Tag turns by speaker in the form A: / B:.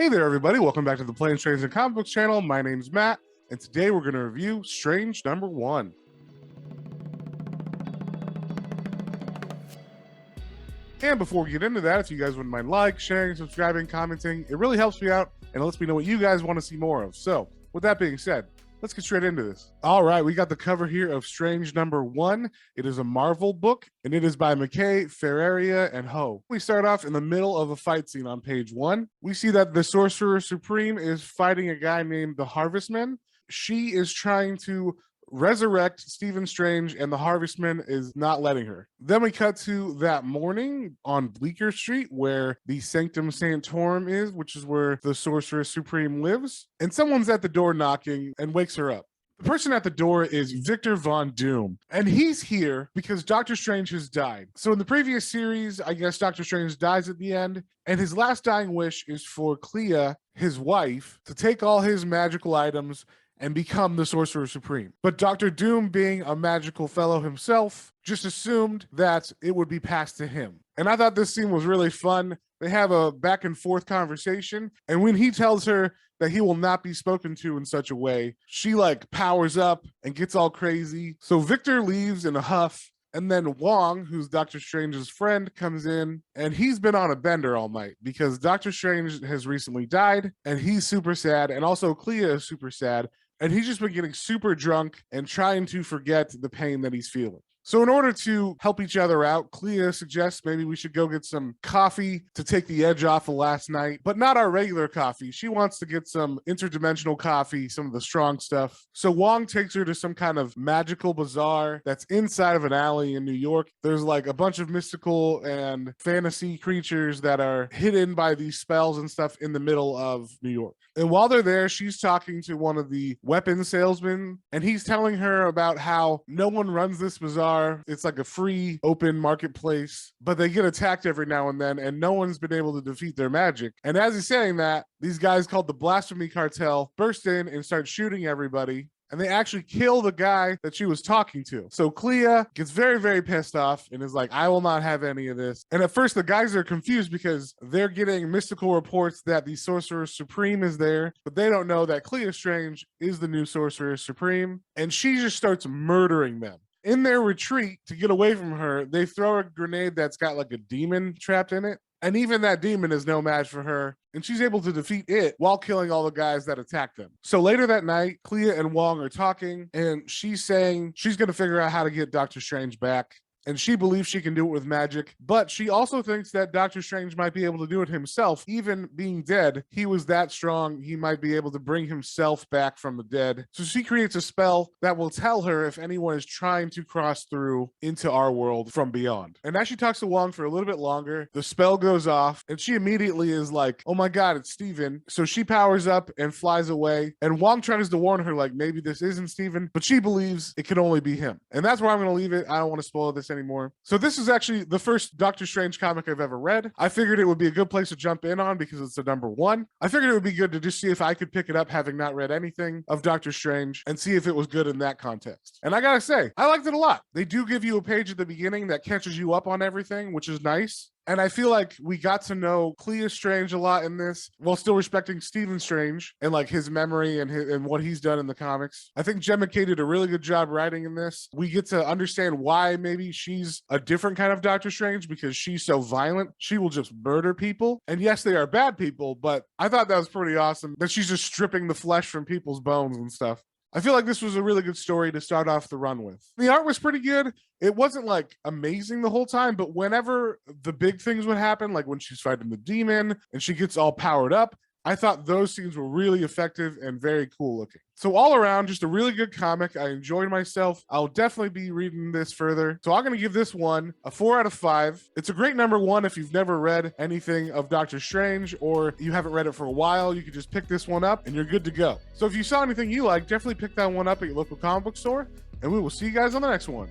A: Hey there, everybody. Welcome back to the Planes, Trains, and Comic Books channel. My name's Matt, and today we're going to review Strange number 1. And before we get into that, if you guys wouldn't mind sharing, subscribing, commenting, it really helps me out and lets me know what you guys want to see more of. So, with that being said, let's get straight into this. All right, we got the cover here of Strange number 1. It is a Marvel book, and it is by McKay, Ferreira, and Ho. We start off in the middle of a fight scene on page 1. We see that the Sorcerer Supreme is fighting a guy named the Harvestman. She is trying to resurrect Stephen Strange, and the Harvestman is not letting her. Then we cut to that morning on Bleecker Street, where the Sanctum Sanctorum is, which is where the Sorcerer Supreme lives. And someone's at the door knocking and wakes her up. The person at the door is Victor Von Doom, and he's here because Doctor Strange has died. So in the previous series, I guess Doctor Strange dies at the end, and his last dying wish is for Clea, his wife, to take all his magical items and become the Sorcerer Supreme. But Dr. Doom, being a magical fellow himself, just assumed that it would be passed to him. And I thought this scene was really fun. They have a back and forth conversation, and when he tells her that he will not be spoken to in such a way, she powers up and gets all crazy. So Victor leaves in a huff, and then Wong, who's Doctor Strange's friend, comes in, and he's been on a bender all night because Doctor Strange has recently died, and he's super sad, and also Clea is super sad, and he's just been getting super drunk and trying to forget the pain that he's feeling. So in order to help each other out, Clea suggests maybe we should go get some coffee to take the edge off of last night, but not our regular coffee. She wants to get some interdimensional coffee, some of the strong stuff. So Wong takes her to some kind of magical bazaar that's inside of an alley in New York. There's a bunch of mystical and fantasy creatures that are hidden by these spells and stuff in the middle of New York. And while they're there, she's talking to one of the weapons salesmen, and he's telling her about how no one runs this bazaar. It's like a free open marketplace, but they get attacked every now and then, and no one's been able to defeat their magic. And as he's saying that, these guys called the Blasphemy Cartel burst in and start shooting everybody. And they actually kill the guy that she was talking to. So Clea gets very, very pissed off and is like, I will not have any of this. And at first the guys are confused because they're getting mystical reports that the Sorcerer Supreme is there, but they don't know that Clea Strange is the new Sorcerer Supreme. And she just starts murdering them. In their retreat, to get away from her, they throw a grenade that's got a demon trapped in it. And even that demon is no match for her, and she's able to defeat it while killing all the guys that attacked them. So later that night, Clea and Wong are talking, and she's saying she's going to figure out how to get Doctor Strange back. And she believes she can do it with magic, but she also thinks that Doctor Strange might be able to do it himself. Even being dead, he was that strong, he might be able to bring himself back from the dead. So she creates a spell that will tell her if anyone is trying to cross through into our world from beyond. And as she talks to Wong for a little bit longer, the spell goes off, and she immediately is like, oh my God, it's Steven. So she powers up and flies away, and Wong tries to warn her, maybe this isn't Steven, but she believes it can only be him. And that's where I'm going to leave it. I don't want to spoil this anymore. So this is actually the first Doctor Strange comic I've ever read. I figured it would be a good place to jump in on because it's the number 1. I figured it would be good to just see if I could pick it up having not read anything of Doctor Strange and see if it was good in that context. And I gotta say, I liked it a lot. They do give you a page at the beginning that catches you up on everything, which is nice. And I feel like we got to know Clea Strange a lot in this while still respecting Stephen Strange and his memory and what he's done in the comics. I think Gemma K did a really good job writing in this. We get to understand why maybe she's a different kind of Doctor Strange because she's so violent. She will just murder people. And yes, they are bad people, but I thought that was pretty awesome that she's just stripping the flesh from people's bones and stuff. I feel like this was a really good story to start off the run with. The art was pretty good. It wasn't amazing the whole time, but whenever the big things would happen, like when she's fighting the demon and she gets all powered up, I thought those scenes were really effective and very cool looking. So all around, just a really good comic. I enjoyed myself. I'll definitely be reading this further. So I'm going to give this one a 4 out of 5. It's a great number 1 if you've never read anything of Doctor Strange or you haven't read it for a while. You can just pick this one up and you're good to go. So if you saw anything you like, definitely pick that one up at your local comic book store, and we will see you guys on the next one.